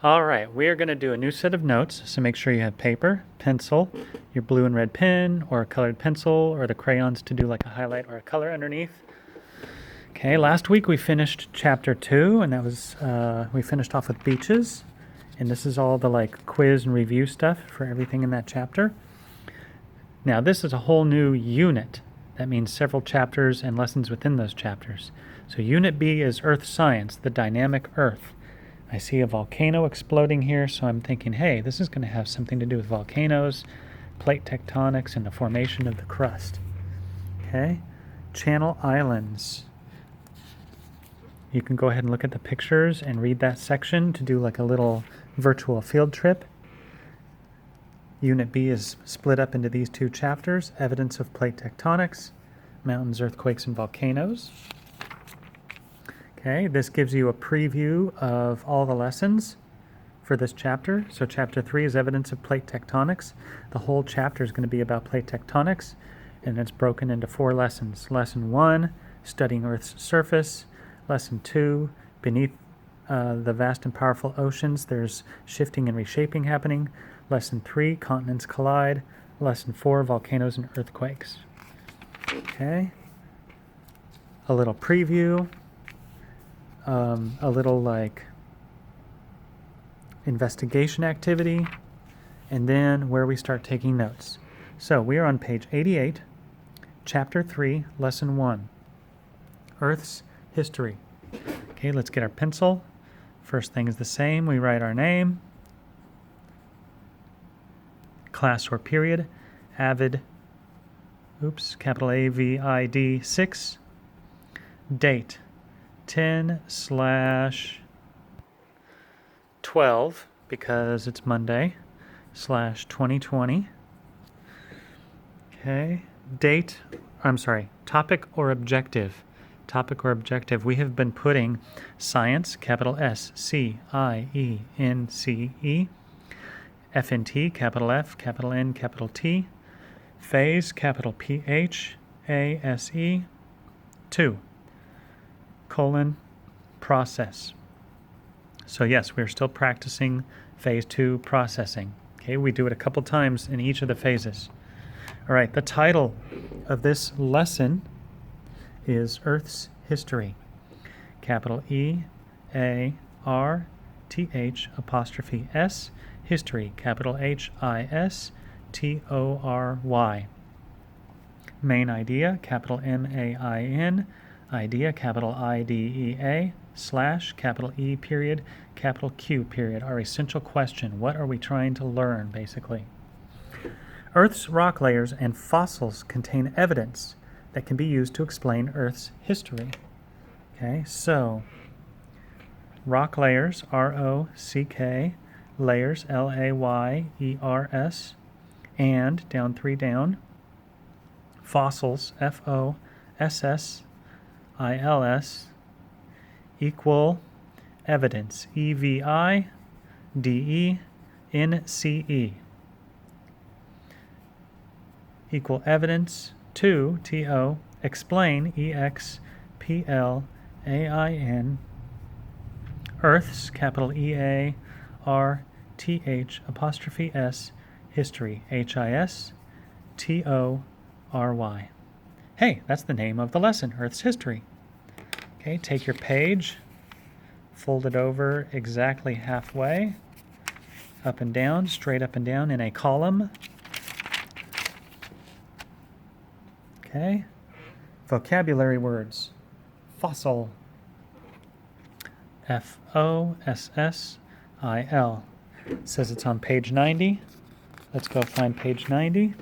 All right, we are going to do a new set of notes, so make sure you have paper, pencil, your blue and red pen, or a colored pencil, or the crayons to do like a highlight or a color underneath. Okay, last week we finished chapter 2, and that was, we finished off with beaches, and this is all the like quiz and review stuff for everything in that chapter. Now this is a whole new unit. That means several chapters and lessons within those chapters. So Unit B is Earth Science, the dynamic Earth. I see a volcano exploding here, so I'm thinking, hey, this is going to have something to do with volcanoes, plate tectonics, and the formation of the crust. Okay, Channel Islands. You can go ahead and look at the pictures and read that section to do like a little virtual field trip. Unit B is split up into these two chapters: evidence of plate tectonics, mountains, earthquakes, and volcanoes. Okay, this gives you a preview of all the lessons for this chapter. So chapter 3 is evidence of plate tectonics. The whole chapter is going to be about plate tectonics, and it's broken into 4 lessons. Lesson 1, studying Earth's surface. Lesson 2, beneath the vast and powerful oceans, there's shifting and reshaping happening. Lesson 3, continents collide. Lesson 4, volcanoes and earthquakes. Okay, a little preview. A little like investigation activity, and then where we start taking notes. So we are on page 88, chapter 3, lesson 1, Earth's history. Okay, let's get our pencil. First thing is the same. We write our name, class or period, AVID, capital AVID 6, date 10/12 because it's Monday /2020. Okay, topic or objective. Topic or objective. We have been putting science, capital SCIENCE, FNT, capital F, capital N, capital T, phase, capital PHASE, 2. Process. So yes, we're still practicing phase 2 processing. Okay, we do it a couple times in each of the phases. All right, the title of this lesson is Earth's History. Capital EARTH apostrophe S, history, capital HISTORY. Main idea, capital MAIN, idea, capital IDEA, / capital E period, capital Q period. Our essential question: what are we trying to learn, basically? Earth's rock layers and fossils contain evidence that can be used to explain Earth's history. Okay, so rock layers, ROCK, layers, LAYERS, and down 3 down, fossils, FOSSILS, equal evidence, EVIDENCE, equal evidence, 2, TO, explain, EXPLAIN, Earth's, capital EARTH apostrophe S, history, HISTORY. Hey, that's the name of the lesson, Earth's history. Okay, take your page, fold it over exactly halfway, up and down, straight up and down in a column. Okay, vocabulary words. Fossil, FOSSIL. It says it's on page 90. Let's go find page 90.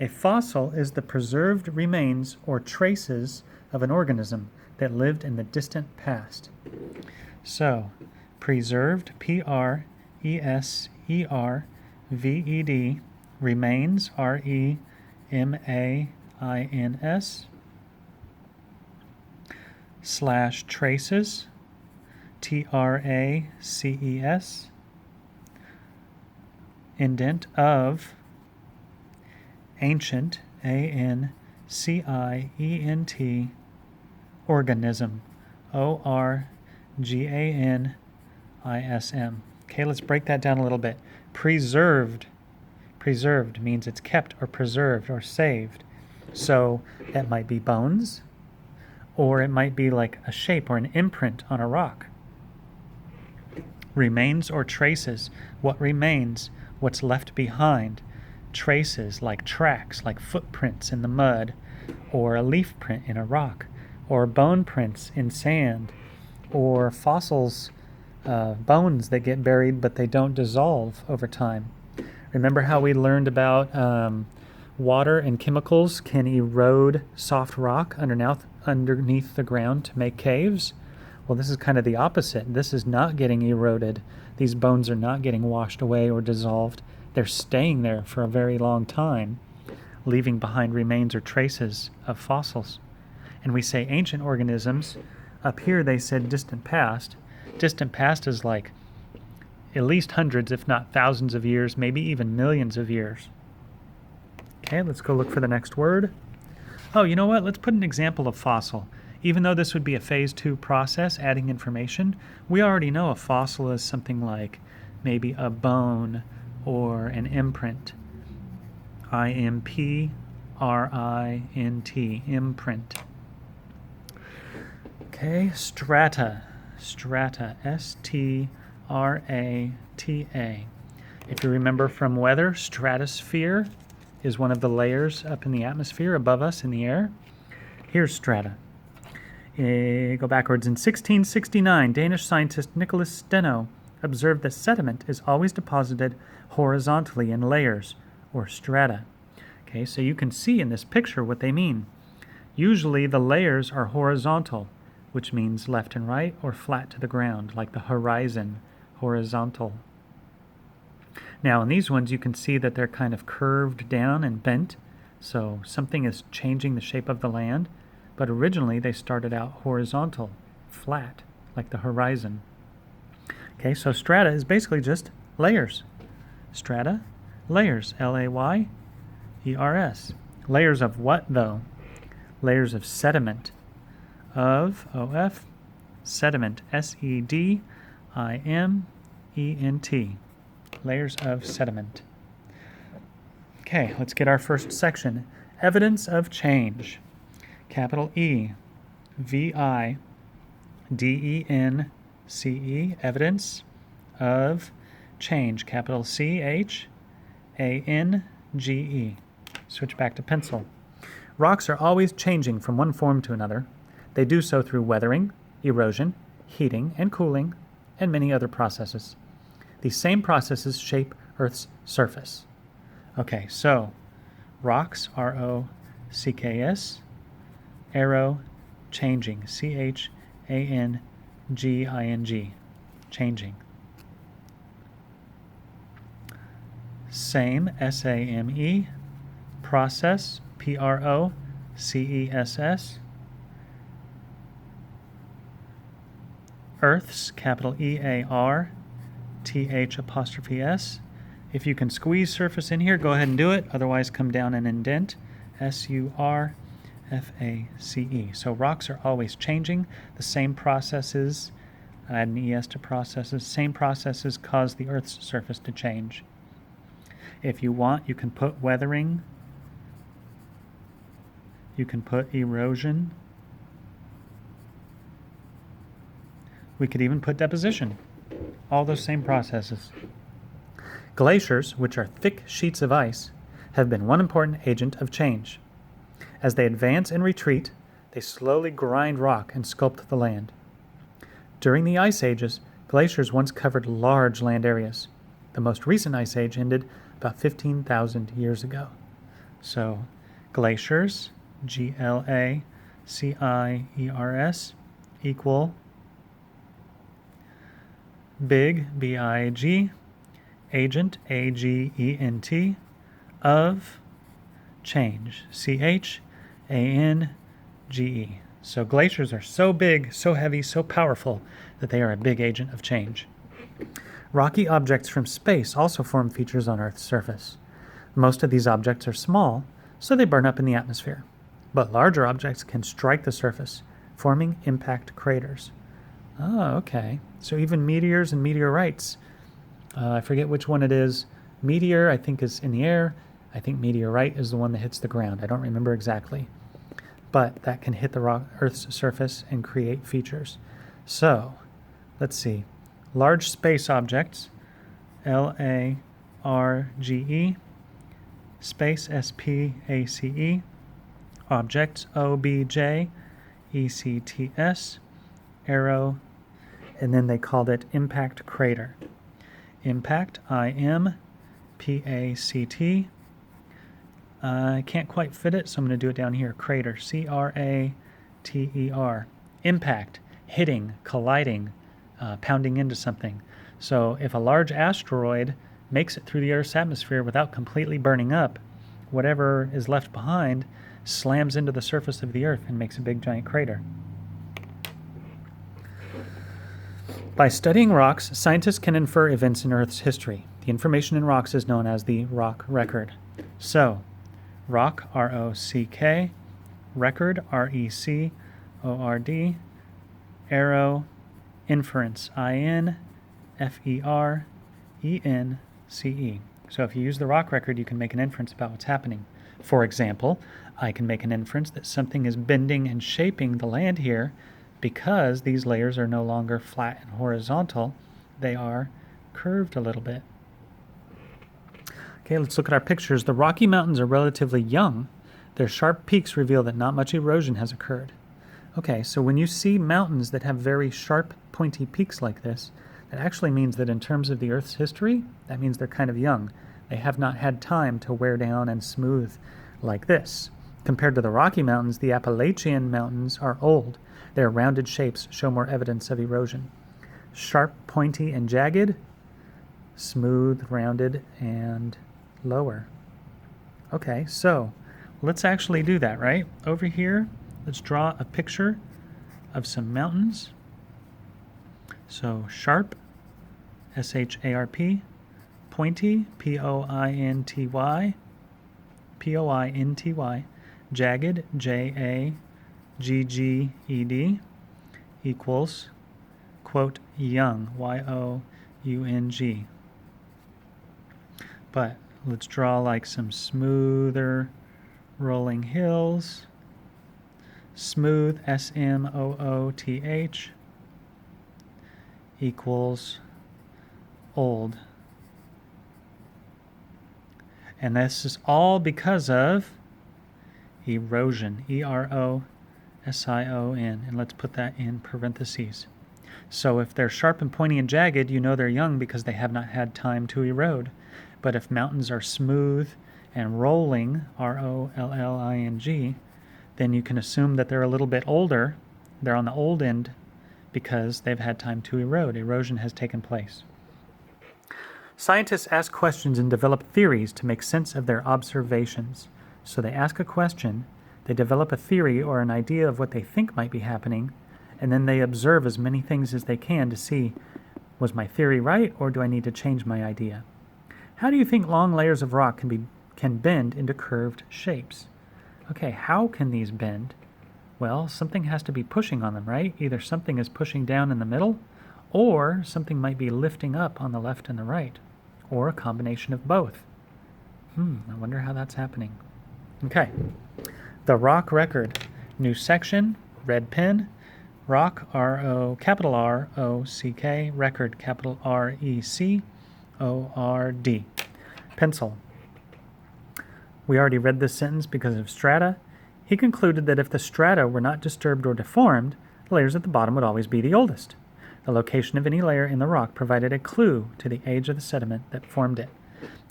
A fossil is the preserved remains or traces of an organism that lived in the distant past. So, preserved, PRESERVED, remains, REMAINS, / traces, TRACES, indent of, ancient, ANCIENT, organism, ORGANISM, ISM. Okay, let's break that down a little bit. Preserved. Preserved means it's kept or preserved or saved. So it might be bones, or it might be like a shape or an imprint on a rock. Remains or traces. What remains? What's left behind? Traces like tracks, like footprints in the mud, or a leaf print in a rock, or bone prints in sand, or fossils, bones that get buried but they don't dissolve over time. Remember how we learned about water and chemicals can erode soft rock underneath the ground to make caves? Well, this is kind of the opposite. This is not getting eroded. These bones are not getting washed away or dissolved. They're staying there for a very long time, leaving behind remains or traces of fossils. And we say ancient organisms. Up here they said distant past. Distant past is like at least hundreds, if not thousands of years, maybe even millions of years. Okay, let's go look for the next word. Oh, you know what? Let's put an example of fossil. Even though this would be a phase 2 process, adding information, we already know a fossil is something like maybe a bone or an imprint. IMPRINT, imprint. Okay, strata. Strata, STRATA. If you remember from weather, stratosphere is one of the layers up in the atmosphere above us in the air. Here's strata. Go backwards. In 1669, Danish scientist Nicholas Steno observed that sediment is always deposited horizontally in layers, or strata. Okay, so you can see in this picture what they mean. Usually the layers are horizontal, which means left and right, or flat to the ground, like the horizon, horizontal. Now in these ones you can see that they're kind of curved down and bent, so something is changing the shape of the land, but originally they started out horizontal, flat, like the horizon. Okay, so strata is basically just layers. Strata, layers, L-A-Y-E-R-S. Layers of what, though? Layers of sediment. Of, O-F, sediment, S-E-D-I-M-E-N-T. Layers of sediment. Okay, let's get our first section. Evidence of change. Capital E, V-I-D-E-N-C-E, evidence of change. Capital C-H-A-N-G-E. Switch back to pencil. Rocks are always changing from one form to another. They do so through weathering, erosion, heating and cooling, and many other processes. These same processes shape Earth's surface. Okay, so rocks, R-O-C-K-S, arrow, changing, C-H-A-N-G-I-N-G, changing. Same, S-A-M-E, process, P-R-O-C-E-S-S, Earth's, capital E-A-R-T-H'-S. If you can squeeze surface in here, go ahead and do it. Otherwise, come down and indent. S-U-R-F-A-C-E. So rocks are always changing. The same processes, add an E-S to processes, same processes cause the Earth's surface to change. If you want, you can put weathering. You can put erosion. We could even put deposition. All those same processes. Glaciers, which are thick sheets of ice, have been one important agent of change. As they advance and retreat, they slowly grind rock and sculpt the land. During the ice ages, glaciers once covered large land areas. The most recent ice age ended about 15,000 years ago. So, glaciers, G-L-A-C-I-E-R-S, equal big, B-I-G, agent, A-G-E-N-T, of change, C-H-A-N-G-E. So glaciers are so big, so heavy, so powerful that they are a big agent of change. Rocky objects from space also form features on Earth's surface. Most of these objects are small, so they burn up in the atmosphere. But larger objects can strike the surface, forming impact craters. Oh, okay. So even meteors and meteorites. I forget which one it is. Meteor, I think, is in the air. I think meteorite is the one that hits the ground. I don't remember exactly. But that can hit the Earth's surface and create features. So, let's see. Large space objects, LARGE, space, SPACE, objects, OBJECTS, arrow, and then they called it impact crater. Impact, IMPACT. I can't quite fit it, so I'm going to do it down here. Crater, CRATER. Impact, hitting, colliding, pounding into something. So if a large asteroid makes it through the Earth's atmosphere without completely burning up, whatever is left behind slams into the surface of the Earth and makes a big giant crater. By studying rocks, scientists can infer events in Earth's history. The information in rocks is known as the rock record. So, rock, R-O-C-K, record, R-E-C-O-R-D, arrow, inference, I-N-F-E-R-E-N-C-E. So if you use the rock record, you can make an inference about what's happening. For example, I can make an inference that something is bending and shaping the land here because these layers are no longer flat and horizontal. They are curved a little bit. Okay, let's look at our pictures. The Rocky Mountains are relatively young. Their sharp peaks reveal that not much erosion has occurred. Okay, so when you see mountains that have very sharp, pointy peaks like this, that actually means that in terms of the Earth's history, that means they're kind of young. They have not had time to wear down and smooth like this. Compared to the Rocky Mountains, the Appalachian Mountains are old. Their rounded shapes show more evidence of erosion. Sharp, pointy, and jagged, smooth, rounded, and lower. Okay, so let's actually do that, right? Over here, let's draw a picture of some mountains. So sharp, S-H-A-R-P, pointy, P-O-I-N-T-Y, P-O-I-N-T-Y, jagged, J-A-G-G-E-D, equals, quote, young, Y-O-U-N-G. But let's draw like some smoother rolling hills. Smooth, S-M-O-O-T-H, equals old. And this is all because of erosion, E-R-O-S-I-O-N. And let's put that in parentheses. So if they're sharp and pointy and jagged, you know they're young because they have not had time to erode. But if mountains are smooth and rolling, R-O-L-L-I-N-G, then you can assume that they're a little bit older. They're on the old end because they've had time to erode. Erosion has taken place. Scientists ask questions and develop theories to make sense of their observations. So they ask a question, they develop a theory or an idea of what they think might be happening, and then they observe as many things as they can to see, was my theory right, or do I need to change my idea? How do you think long layers of rock can bend into curved shapes? Okay, how can these bend? Well, something has to be pushing on them, right? Either something is pushing down in the middle, or something might be lifting up on the left and the right, or a combination of both. I wonder how that's happening. Okay, the rock record. New section, red pen, rock, R-O, capital R-O-C-K, record, capital R-E-C-O-R-D. Pencil. We already read this sentence because of strata. He concluded that if the strata were not disturbed or deformed, the layers at the bottom would always be the oldest. The location of any layer in the rock provided a clue to the age of the sediment that formed it.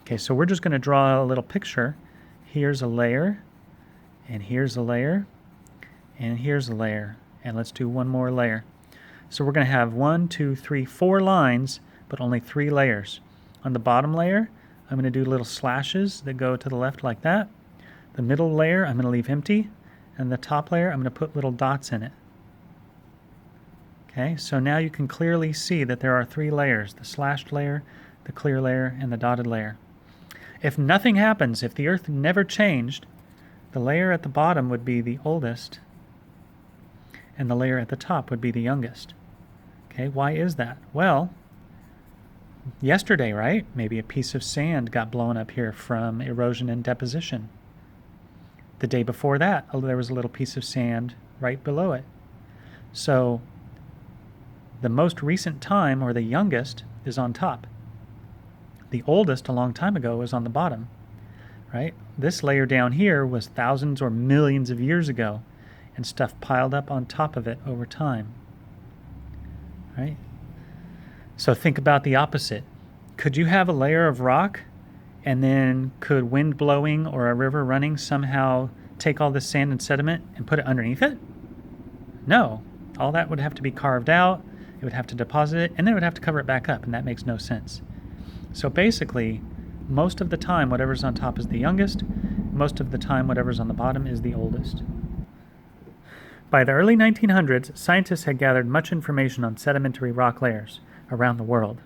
Okay, so we're just going to draw a little picture. Here's a layer, and here's a layer, and here's a layer. And let's do one more layer. So we're going to have 1, 2, 3, 4 lines, but only 3 layers. On the bottom layer, I'm going to do little slashes that go to the left like that. The middle layer, I'm going to leave empty. And the top layer, I'm going to put little dots in it. Okay, so now you can clearly see that there are 3 layers, the slashed layer, the clear layer, and the dotted layer. If nothing happens, if the Earth never changed, the layer at the bottom would be the oldest, and the layer at the top would be the youngest. Okay, why is that? Well, yesterday, right? Maybe a piece of sand got blown up here from erosion and deposition. The day before that, there was a little piece of sand right below it. So the most recent time, or the youngest, is on top. The oldest, a long time ago, is on the bottom, right? This layer down here was thousands or millions of years ago, and stuff piled up on top of it over time, right? So think about the opposite. Could you have a layer of rock, and then could wind blowing or a river running somehow take all this sand and sediment and put it underneath it? No. All that would have to be carved out, it would have to deposit it, and then it would have to cover it back up, and that makes no sense. So basically, most of the time, whatever's on top is the youngest. Most of the time, whatever's on the bottom is the oldest. By the early 1900s, scientists had gathered much information on sedimentary rock layers around the world.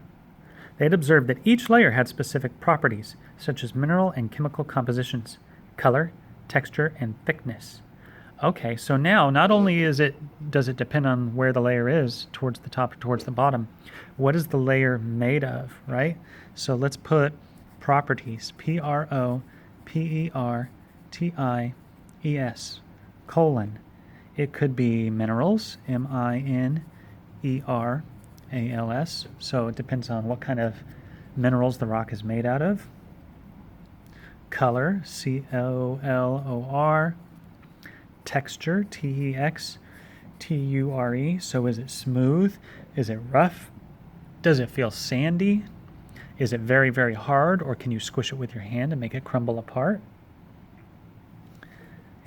They had observed that each layer had specific properties, such as mineral and chemical compositions, color, texture, and thickness. Okay, so now not only does it depend on where the layer is, towards the top or towards the bottom, what is the layer made of, right? So let's put properties, P-R-O-P-E-R-T-I-E-S, colon. It could be minerals, M-I-N-E-R-A-L-S, so it depends on what kind of minerals the rock is made out of. Color, C-O-L-O-R. Texture, T-E-X-T-U-R-E, so is it smooth? Is it rough? Does it feel sandy? Is it very, very hard, or can you squish it with your hand and make it crumble apart?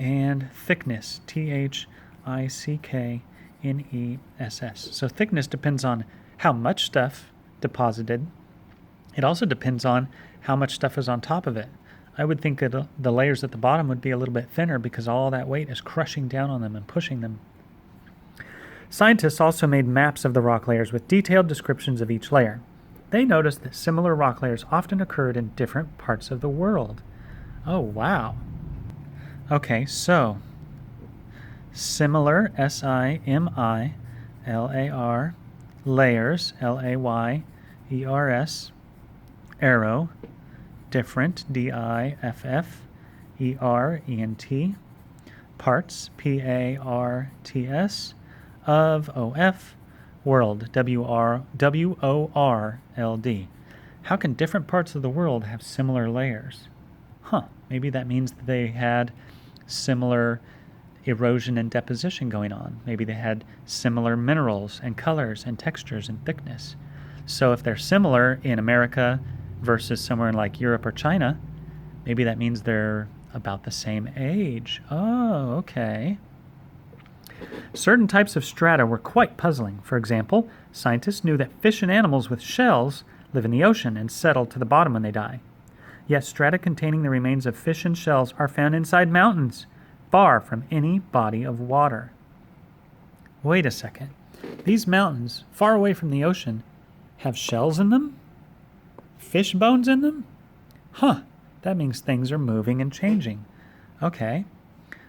And thickness, T-H-I-C-K-N-E-S-S. So thickness depends on how much stuff deposited. It also depends on how much stuff is on top of it. I would think that the layers at the bottom would be a little bit thinner because all that weight is crushing down on them and pushing them. Scientists also made maps of the rock layers with detailed descriptions of each layer. They noticed that similar rock layers often occurred in different parts of the world. Oh, wow. Okay, so similar, S-I-M-I-L-A-R, layers, L-A-Y-E-R-S, arrow, different, D-I-F-F-E-R-E-N-T, parts, P-A-R-T-S, of, O-F, world, W-O-R-L-D. How can different parts of the world have similar layers? Maybe that means that they had similar erosion and deposition going on. Maybe they had similar minerals and colors and textures and thickness. So if they're similar in America versus somewhere in like Europe or China, maybe that means they're about the same age. Oh, okay. Certain types of strata were quite puzzling. For example, scientists knew that fish and animals with shells live in the ocean and settle to the bottom when they die. Yet strata containing the remains of fish and shells are found inside mountains, far from any body of water. Wait a second. These mountains, far away from the ocean, have shells in them? Fish bones in them? That means things are moving and changing. Okay,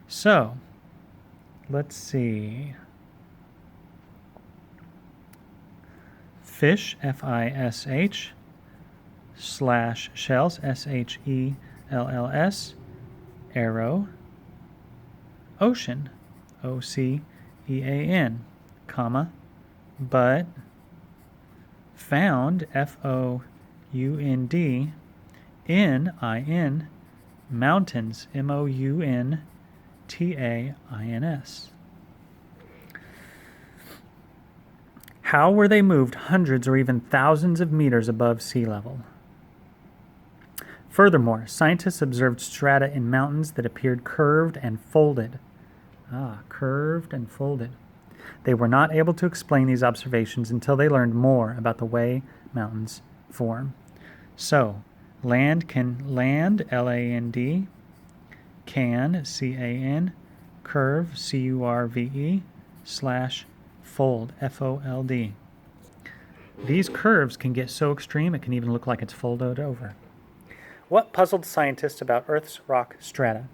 so let's see. Fish, F-I-S-H, slash shells, S-H-E-L-L-S, arrow, ocean, O-C-E-A-N, comma, but found, F-O-U-N-D, N-I-N, mountains, M-O-U-N-T-A-I-N-S. How were they moved hundreds or even thousands of meters above sea level? Furthermore, scientists observed strata in mountains that appeared curved and folded. Curved and folded. They were not able to explain these observations until they learned more about the way mountains form. So, land, L-A-N-D, can, C-A-N, curve, C-U-R-V-E, slash fold, F-O-L-D. These curves can get so extreme it can even look like it's folded over. What puzzled scientists about Earth's rock strata?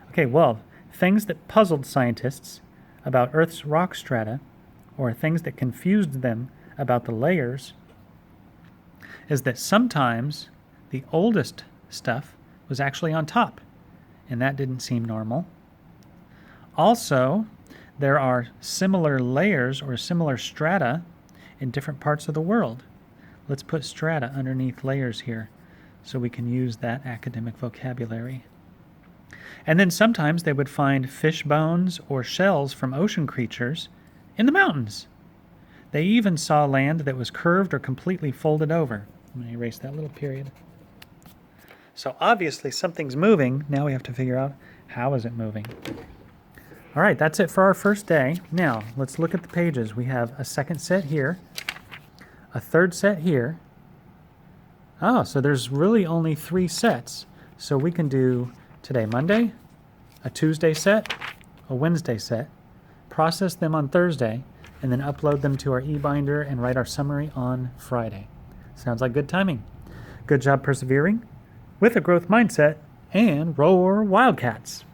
Okay, well, things that puzzled scientists about Earth's rock strata, or things that confused them about the layers is that sometimes the oldest stuff was actually on top, and that didn't seem normal. Also, there are similar layers or similar strata in different parts of the world. Let's put strata underneath layers here so we can use that academic vocabulary. And then sometimes they would find fish bones or shells from ocean creatures in the mountains. They even saw land that was curved or completely folded over. I'm going to erase that little period. So obviously something's moving. Now we have to figure out how is it moving. All right, that's it for our first day. Now, let's look at the pages. We have a second set here, a third set here. Oh, so there's really only 3 sets. So we can do today, Monday, a Tuesday set, a Wednesday set, process them on Thursday, and then upload them to our e-binder and write our summary on Friday. Sounds like good timing. Good job persevering with a growth mindset, and roar Wildcats!